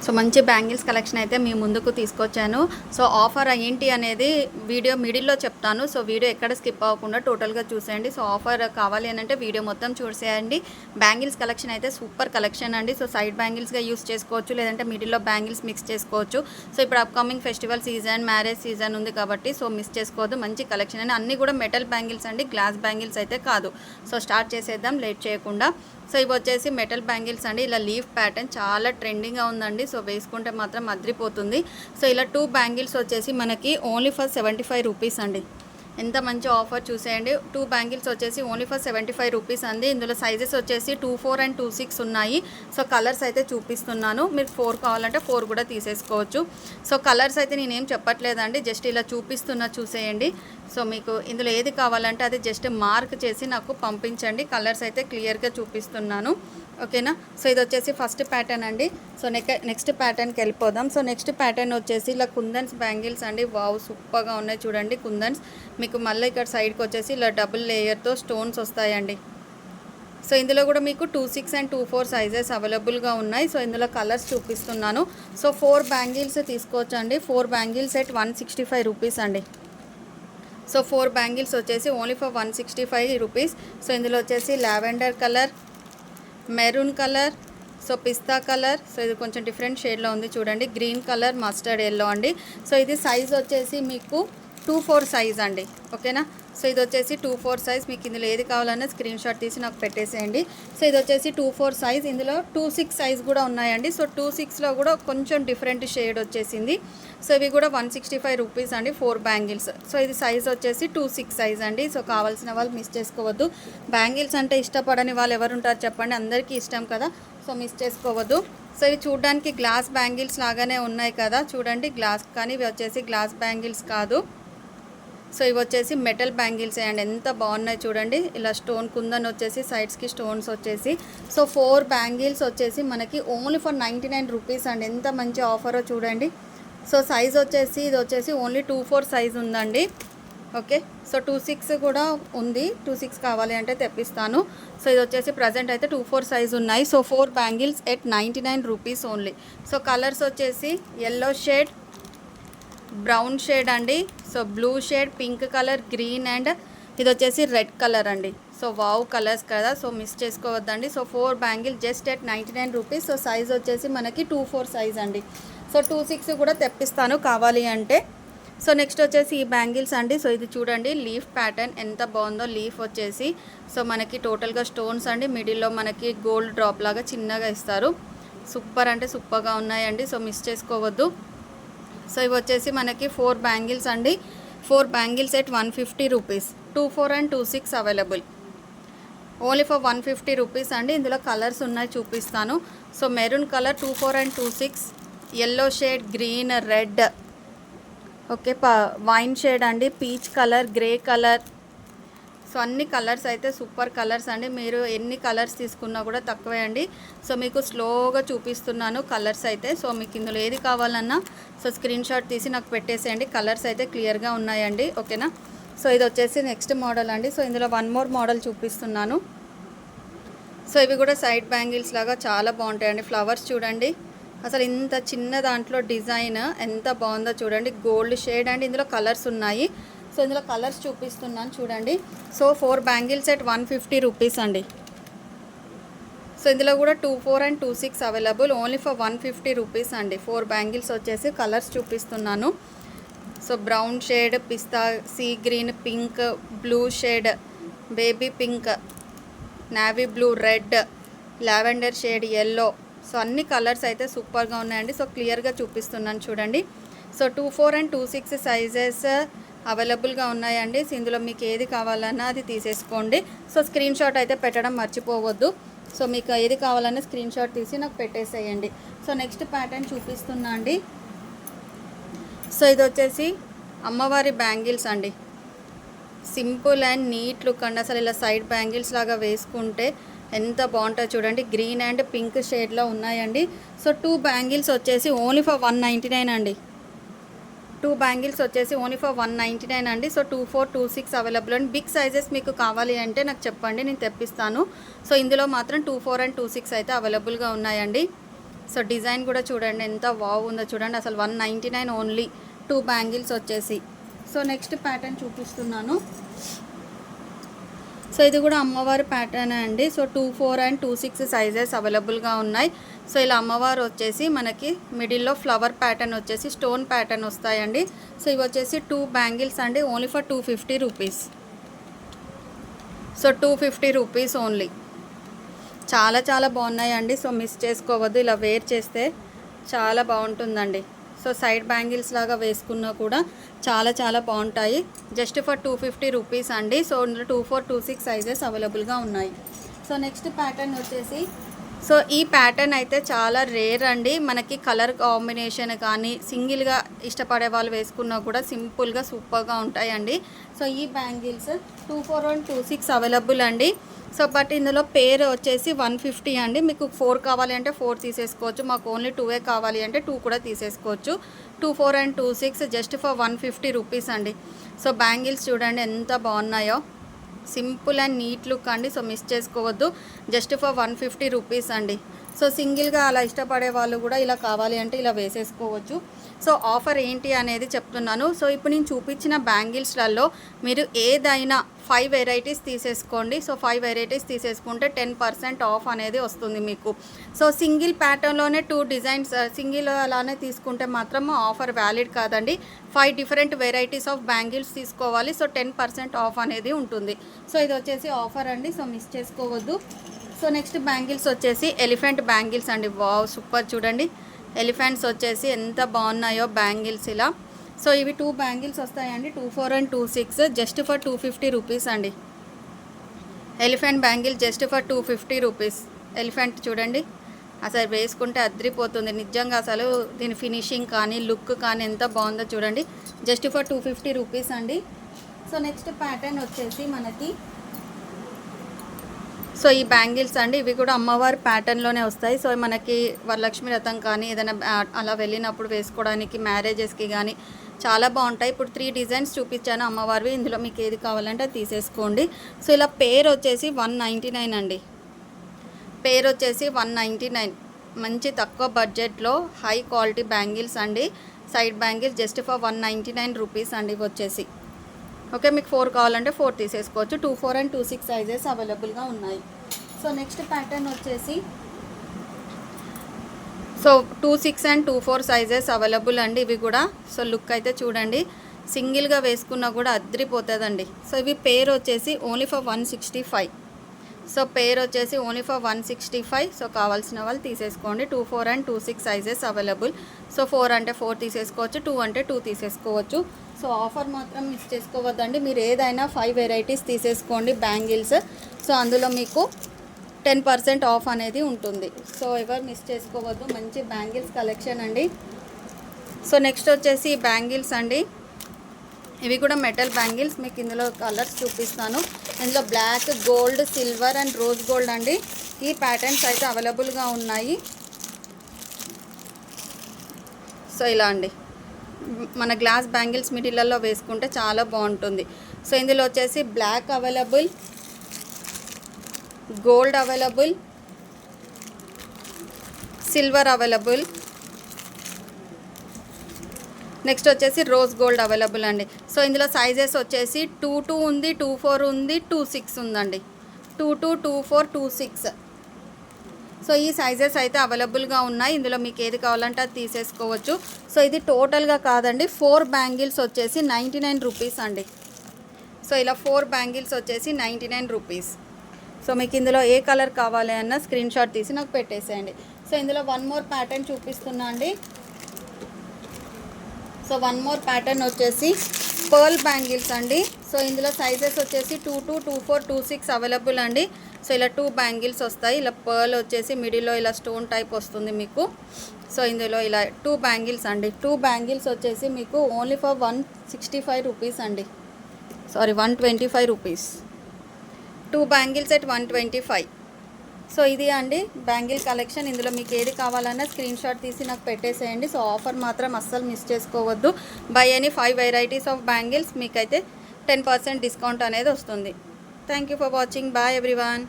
So మంచి bangles collection అయితే మీ ముందుకు తీసుకొచ్చాను. సో ఆఫర్ ఏంటి అనేది వీడియో మిడిల్లో చెప్తాను. సో వీడియో ఎక్కడ స్కిప్ అవ్వకుండా టోటల్గా చూసేయండి. సో ఆఫర్ కావాలి అని అంటే వీడియో మొత్తం చూసేయండి. బ్యాంగిల్స్ కలెక్షన్ అయితే సూపర్ కలెక్షన్ అండి. సో సైడ్ బ్యాంగిల్స్గా యూస్ చేసుకోవచ్చు, లేదంటే మిడిల్లో బ్యాంగిల్స్ మిక్స్ చేసుకోవచ్చు. సో ఇప్పుడు upcoming festival season, marriage season ఉంది కాబట్టి సో మిస్ చేసుకోవద్దు. మంచి కలెక్షన్ అని అన్నీ కూడా మెటల్ బ్యాంగిల్స్ అండి, గ్లాస్ బ్యాంగిల్స్ అయితే కాదు. సో స్టార్ట్ చేసేద్దాం లేట్ చేయకుండా. సో ఇవి వచ్చేసి మెటల్ బ్యాంగిల్స్ అండి. ఇలా లీఫ్ ప్యాటర్న్ చాలా ట్రెండింగ్గా ఉందండి. సో వేసుకుంటే మాత్రం అద్రిపోతుంది. సో ఇలా 2 బ్యాంగిల్స్ వచ్చేసి మనకి ఓన్లీ ఫర్ 75 రూపీస్ అండి. ఎంత మంచి ఆఫర్ చూసేయండి. 2 బ్యాంగిల్స్ వచ్చేసి ఓన్లీ ఫర్ 75 రూపీస్ అండి. ఇందులో సైజెస్ వచ్చేసి 24 and 26 ఉన్నాయి. సో కలర్స్ అయితే చూపిస్తున్నాను. మీరు 4 కావాలంటే 4 కూడా తీసేసుకోవచ్చు. సో కలర్స్ అయితే నేనేం చెప్పట్లేదండి, జస్ట్ ఇలా చూపిస్తున్నా చూసేయండి. సో మీకు ఇందులో ఏది కావాలంటే అది జస్ట్ మార్క్ చేసి నాకు పంపించండి. కలర్స్ అయితే క్లియర్గా చూపిస్తున్నాను, ఓకేనా. సో ఇది వచ్చేసి ఫస్ట్ ప్యాటర్న్ అండి. సో నెక్స్ట్ ప్యాటర్న్కి వెళ్ళిపోదాం. సో నెక్స్ట్ ప్యాటర్న్ వచ్చేసి ఇలా కుందన్స్ బ్యాంగిల్స్ అండి. వావ్ సూపర్గా ఉన్నాయి చూడండి కుందన్స్. మీకు మళ్ళీ ఇక్కడ సైడ్కి వచ్చేసి ఇలా డబుల్ లేయర్తో స్టోన్స్ వస్తాయండి. సో ఇందులో కూడా మీకు 26 and 24 సైజెస్ అవైలబుల్గా ఉన్నాయి. సో ఇందులో కలర్స్ చూపిస్తున్నాను. సో 4 బ్యాంగిల్స్ తీసుకోవచ్చండి. 4 బ్యాంగిల్స్ ఎట్ 165 రూపీస్ అండి. సో 4 బ్యాంగిల్స్ వచ్చేసి ఓన్లీ ఫర్ 165 రూపీస్. సో ఇందులో వచ్చేసి lavender colour, maroon colour, so పిస్తా కలర్, సో ఇది కొంచెం డిఫరెంట్ షేడ్లో ఉంది చూడండి, గ్రీన్ కలర్, మస్టర్డ్ ఎల్లో అండి. సో ఇది సైజ్ వచ్చేసి మీకు 24 సైజ్ అండి, ఓకేనా. సో ఇది వచ్చేసి 24 సైజ్. మీకు ఇందులో ఏది కావాలన్నా స్క్రీన్ షాట్ తీసి నాకు పెట్టేసేయండి. సో ఇది వచ్చేసి 24 సైజ్. ఇందులో 26 సైజ్ కూడా ఉన్నాయండి. సో 26లో కూడా కొంచెం డిఫరెంట్ షేడ్ వచ్చేసింది. సో ఇవి కూడా 165 రూపీస్ అండి, 4 బ్యాంగిల్స్. సో ఇది సైజ్ వచ్చేసి 26 సైజ్ అండి. సో కావాల్సిన వాళ్ళు మిస్ చేసుకోవద్దు. బ్యాంగిల్స్ అంటే ఇష్టపడని వాళ్ళు ఎవరు ఉంటారు చెప్పండి, అందరికీ ఇష్టం కదా. సో మిస్ చేసుకోవద్దు. సో ఇవి చూడడానికి గ్లాస్ బ్యాంగిల్స్ లాగానే ఉన్నాయి కదా చూడండి, గ్లాస్, కానీ ఇవి వచ్చేసి గ్లాస్ బ్యాంగిల్స్ కాదు. సో ఇవి వచ్చేసి మెటల్ బ్యాంగిల్స్ అండి. ఎంత బాగున్నాయి చూడండి. ఇలా స్టోన్ కుందన్ వచ్చేసి సైడ్స్కి స్టోన్స్ వచ్చేసి. సో 4 బ్యాంగిల్స్ వచ్చేసి మనకి ఓన్లీ ఫర్ 99 రూపీస్ అండి. ఎంత మంచి ఆఫరో చూడండి. సో సైజ్ వచ్చేసి ఇది వచ్చేసి ఓన్లీ 24 సైజ్ ఉందండి, ఓకే. సో 26 కూడా ఉంది, 26 కావాలి అంటే తెప్పిస్తాను. సో ఇది వచ్చేసి ప్రజెంట్ అయితే 24 సైజ్ ఉన్నాయి. So 4 bangles at 99 rupees only. So colours వచ్చేసి ఎల్లో షేడ్, బ్రౌన్ షేడ్ అండి, so blue shade, pink colour, green and ఇది వచ్చేసి రెడ్ కలర్ అండి. సో వావ్ కలర్స్ కదా, సో మిస్ చేసుకోవద్దండి. So 4 bangle just at 99 rupees. So size వచ్చేసి మనకి 24 size అండి. సో 26 కూడా తెప్పిస్తాను కావాలి అంటే. సో నెక్స్ట్ వచ్చేసి ఈ బ్యాంగిల్స్ అండి. సో ఇది చూడండి లీఫ్ ప్యాటర్న్ ఎంత బాగుందో. లీఫ్ వచ్చేసి సో మనకి టోటల్గా స్టోన్స్ అండి, మిడిల్లో మనకి గోల్డ్ డ్రాప్ లాగా చిన్నగా ఇస్తారు. సూపర్ అంటే సూపర్గా ఉన్నాయండి. సో మిస్ చేసుకోవద్దు. సో ఇవి వచ్చేసి మనకి 4 బ్యాంగిల్స్ అండి. 4 bangles at 150 rupees. 24 and 26 available, only for 150 rupees అండి. ఇందులో కలర్స్ ఉన్నాయి చూపిస్తాను. So maroon colour 24 and 26, yellow shade, green, red, okay, wine shade అండి, peach colour, grey colour. So అన్ని కలర్స్ అయితే సూపర్ కలర్స్ అండి. మీరు ఎన్ని కలర్స్ తీసుకున్నా కూడా తక్కువే అండి. సో మీకు స్లోగా చూపిస్తున్నాను కలర్స్ అయితే. సో మీకు ఇందులో ఏది కావాలన్నా సో స్క్రీన్ షాట్ తీసి నాకు పెట్టేసేయండి. కలర్స్ అయితే క్లియర్గా ఉన్నాయండి, ఓకేనా. సో ఇది వచ్చేసి నెక్స్ట్ మోడల్ అండి. సో ఇందులో 1 more మోడల్ చూపిస్తున్నాను. సో ఇవి కూడా సైడ్ బ్యాంగిల్స్ లాగా చాలా బాగుంటాయండి. ఫ్లవర్స్ చూడండి, అసలు ఇంత చిన్న దాంట్లో డిజైన్ ఎంత బాగుందో చూడండి. గోల్డ్ షేడ్ అండి. ఇందులో కలర్స్ ఉన్నాయి. సో ఇందులో కలర్స్ చూపిస్తున్నాను చూడండి. సో 4 బ్యాంగిల్స్ ఎట్ 150 రూపీస్ అండి. సో ఇందులో కూడా 24 and 26 available, only for 150 rupees అండి. 4 బ్యాంగిల్స్ వచ్చేసి కలర్స్ చూపిస్తున్నాను. సో బ్రౌన్ షేడ్, పిస్తా, sea green, pink, blue shade, baby pink, navy blue, red, lavender shade, yellow. So అన్ని కలర్స్ అయితే సూపర్గా ఉన్నాయండి. సో క్లియర్గా చూపిస్తున్నాను చూడండి. సో 24 and 26 సైజెస్ అవైలబుల్గా ఉన్నాయండి. సో ఇందులో మీకు ఏది కావాలన్నా అది తీసేసుకోండి. సో స్క్రీన్ షాట్ అయితే పెట్టడం మర్చిపోవద్దు. సో మీకు ఏది కావాలన్నా స్క్రీన్ షాట్ తీసి నాకు పెట్టేసేయండి. సో నెక్స్ట్ ప్యాటర్న్ చూపిస్తున్నా అండి. సో ఇది వచ్చేసి అమ్మవారి బ్యాంగిల్స్ అండి. సింపుల్ అండ్ నీట్ లుక్ అండి. అసలు ఇలా సైడ్ బ్యాంగిల్స్ లాగా వేసుకుంటే ఎంత బాగుంటుందో చూడండి. గ్రీన్ అండ్ పింక్ షేడ్లో ఉన్నాయండి. సో 2 బ్యాంగిల్స్ వచ్చేసి ఓన్లీ ఫర్ 199 అండి. 2 బ్యాంగిల్స్ వచ్చేసి ఓన్లీ ఫర్ 199 అండి. సో 24, 26 అవైలబుల్ అండి. బిగ్ సైజెస్ మీకు కావాలి అంటే నాకు చెప్పండి, నేను తెప్పిస్తాను. సో ఇందులో మాత్రం 24 and 26 అయితే అవైలబుల్గా ఉన్నాయండి. సో డిజైన్ కూడా చూడండి ఎంత బాగుందో చూడండి, అసలు 199 ఓన్లీ 2 బ్యాంగిల్స్ వచ్చేసి. సో నెక్స్ట్ ప్యాటర్న్ చూపిస్తున్నాను. సో ఇది కూడా అమ్మవారి ప్యాటర్న్ అండి. సో 24 అండ్ 26 సైజెస్ అవైలబుల్గా ఉన్నాయి. సో ఇలా అమ్మవారు వచ్చేసి మనకి మిడిల్లో ఫ్లవర్ ప్యాటర్న్ వచ్చేసి స్టోన్ ప్యాటర్న్ వస్తాయండి. సో ఇవి వచ్చేసి 2 బ్యాంగిల్స్ అండి, only for 250 rupees. So 250 rupees only. చాలా చాలా బాగున్నాయండి. సో మిస్ చేసుకోవద్దు, ఇలా వేర్ చేస్తే చాలా బాగుంటుందండి. సో సైడ్ బ్యాంగిల్స్ లాగా వేసుకున్నా కూడా చాలా చాలా బాగుంటాయి. జస్ట్ ఫర్ 250 రూపీస్ అండి. సో 24, 26 సైజెస్ అవైలబుల్గా ఉన్నాయి. సో నెక్స్ట్ ప్యాటర్న్ వచ్చేసి, సో ఈ ప్యాటర్న్ అయితే చాలా రేర్ అండి. మనకి కలర్ కాంబినేషన్ కానీ సింగిల్గా ఇష్టపడే వాళ్ళు వేసుకున్నా కూడా సింపుల్గా సూపర్గా ఉంటాయండి. సో ఈ బ్యాంగిల్స్ 24 అండ్ 26 అవైలబుల్ అండి. సో బట్ ఇందులో పేరు వచ్చేసి 150 అండి. మీకు 4 కావాలి అంటే 4 తీసేసుకోవచ్చు, మాకు ఓన్లీ 2 కావాలి అంటే 2 కూడా తీసేసుకోవచ్చు. 24 అండ్ 26 జస్ట్ ఫర్ 150 రూపీస్ అండి. సో బ్యాంగిల్స్ చూడండి ఎంత బాగున్నాయో, సింపుల్ అండ్ నీట్ లుక్ అండి. సో మిస్ చేసుకోవద్దు, జస్ట్ ఫర్ 150 రూపీస్ అండి. సో సింగిల్గా అలా ఇష్టపడే వాళ్ళు కూడా ఇలా కావాలి అంటే ఇలా వేసేసుకోవచ్చు. సో ఆఫర్ ఏంటి అనేది చెప్తున్నాను. సో ఇప్పుడు నేను చూపించిన బ్యాంగిల్స్లలో మీరు ఏదైనా 5 వెరైటీస్ తీసేసుకోండి. సో 5 వెరైటీస్ తీసేసుకుంటే 10% ఆఫ్ అనేది వస్తుంది మీకు. సో సింగిల్ ప్యాటర్న్లోనే 2 డిజైన్స్ సింగిల్ అలానే తీసుకుంటే మాత్రం ఆఫర్ వ్యాలిడ్ కాదండి. 5 డిఫరెంట్ వెరైటీస్ ఆఫ్ బ్యాంగిల్స్ తీసుకోవాలి. సో 10% ఆఫ్ అనేది ఉంటుంది. సో ఇది వచ్చేసి ఆఫర్ అండి. సో మిస్ చేసుకోవద్దు. సో నెక్స్ట్ బ్యాంగిల్స్ వచ్చేసి ఎలిఫెంట్ బ్యాంగిల్స్ అండి. వావ్ సూపర్, చూడండి ఎలిఫెంట్స్ వచ్చేసి ఎంత బాగున్నాయో బ్యాంగిల్స్ ఇలా. సో ఇవి 2 బ్యాంగిల్స్ వస్తాయండి, 24 అండ్ 26 జస్ట్ ఫర్ 250 రూపీస్ అండి. Elephant bangle just for 250 rupees. Elephant చూడండి అసలు వేసుకుంటే అద్రిపోతుంది నిజంగా. అసలు దీని ఫినిషింగ్ కానీ లుక్ కానీ ఎంత బాగుందో చూడండి, జస్ట్ ఫర్ 250 రూపీస్ అండి. సో నెక్స్ట్ ప్యాటర్న్ వచ్చేసి మనకి, సో ఈ బ్యాంగిల్స్ అండి ఇవి కూడా అమ్మవారి ప్యాటర్న్లోనే వస్తాయి. సో మనకి వరలక్ష్మి వ్రతం కానీ ఏదైనా అలా వెళ్ళినప్పుడు వేసుకోవడానికి, మ్యారేజెస్కి కానీ చాలా బాగుంటాయి. ఇప్పుడు 3 డిజైన్స్ చూపించాను అమ్మవారివి, ఇందులో మీకు ఏది కావాలంటే అది తీసేసుకోండి. సో ఇలా పేరు వచ్చేసి 199 అండి. పేరు వచ్చేసి 199, మంచి తక్కువ బడ్జెట్లో హై క్వాలిటీ బ్యాంగిల్స్ అండి. Side bangles just for 199 rupees అండి ఇవి వచ్చేసి. ఓకే, మీకు 4 కావాలంటే 4 తీసేసుకోవచ్చు. 24 అండ్ 26 సైజెస్ అవైలబుల్గా ఉన్నాయి. సో నెక్స్ట్ ప్యాటర్న్ వచ్చేసి, సో 26 అండ్ 24 సైజెస్ అవైలబుల్ అండి ఇవి కూడా. సో లుక్ అయితే చూడండి, సింగిల్గా వేసుకున్నా కూడా అద్రిపోతుందండి. సో ఇవి పేరు వచ్చేసి ఓన్లీ ఫర్ 165. సో పేరు వచ్చేసి ఓన్లీ ఫర్ 165. సో కావాల్సిన వాళ్ళు తీసేసుకోండి. 24 అండ్ 26 సైజెస్ అవైలబుల్. సో 4 అంటే 4 తీసేసుకోవచ్చు, 2 అంటే 2 తీసేసుకోవచ్చు. సో ఆఫర్ మాత్రం మిస్ చేసుకోవద్దండి. మీరు ఏదైనా 5 వెరైటీస్ తీసేసుకోండి బ్యాంగిల్స్. సో అందులో మీకు 10% ఆఫ్ అనేది ఉంటుంది. సో ఎవరు మిస్ చేసుకోవద్దు, మంచి బ్యాంగిల్స్ కలెక్షన్ అండి. సో నెక్స్ట్ వచ్చేసి బ్యాంగిల్స్ అండి, ఇవి కూడా మెటల్ బ్యాంగిల్స్. మీకు ఇందులో కలర్స్ చూపిస్తాను. ఇందులో black, gold, silver and rose gold అండి. ఈ ప్యాటర్న్స్ అయితే అవైలబుల్గా ఉన్నాయి. సో ఇలా అండి మన గ్లాస్ బ్యాంగిల్స్ మిడిల్లో వేసుకుంటే చాలా బాగుంటుంది. సో ఇందులో వచ్చేసి black available, gold available, silver available, next వచ్చేసి రోజ్ గోల్డ్ అవైలబుల్ అండి. సో ఇందులో సైజెస్ వచ్చేసి 22 ఉంది, 24 ఉంది, 26 ఉందండి. 22, 24, 26. సో ఈ సైజెస్ అయితే అవైలబుల్గా ఉన్నాయి. ఇందులో మీకు ఏది కావాలంటే అది తీసేసుకోవచ్చు. సో ఇది టోటల్గా కాదండి, 4 బ్యాంగిల్స్ వచ్చేసి 99 రూపీస్ అండి. సో ఇలా 4 బ్యాంగిల్స్ వచ్చేసి 99 రూపీస్. సో మీకు ఇందులో ఏ కలర్ కావాలి అన్న స్క్రీన్ షాట్ తీసి నాకు పెట్టేసేయండి. సో ఇందులో 1 మోర్ ప్యాటర్న్ చూపిస్తున్నా అండి. సో 1 మోర్ ప్యాటర్న్ వచ్చేసి పర్ల్ బ్యాంగిల్స్ అండి. సో ఇందులో సైజెస్ వచ్చేసి 22, 24, 26 అవైలబుల్ అండి. సో ఇలా 2 బ్యాంగిల్స్ వస్తాయి. ఇలా పర్ల్ వచ్చేసి మిడిల్లో ఇలా స్టోన్ టైప్ వస్తుంది మీకు. సో ఇందులో ఇలా 2 బ్యాంగిల్స్ అండి. 2 బ్యాంగిల్స్ వచ్చేసి మీకు ఓన్లీ ఫర్ 165 రూపీస్ అండి. Sorry 125 rupees. 2 bangles at 125. So ఇది అండి బ్యాంగిల్ కలెక్షన్. ఇందులో మీకు ఏది కావాలన్నా స్క్రీన్ షాట్ తీసి నాకు పెట్టేసేయండి. సో ఆఫర్ మాత్రం అస్సలు మిస్ చేసుకోవద్దు. By any 5 varieties of bangles మీకైతే 10% డిస్కౌంట్ అనేది వస్తుంది. Thank you for watching. Bye everyone.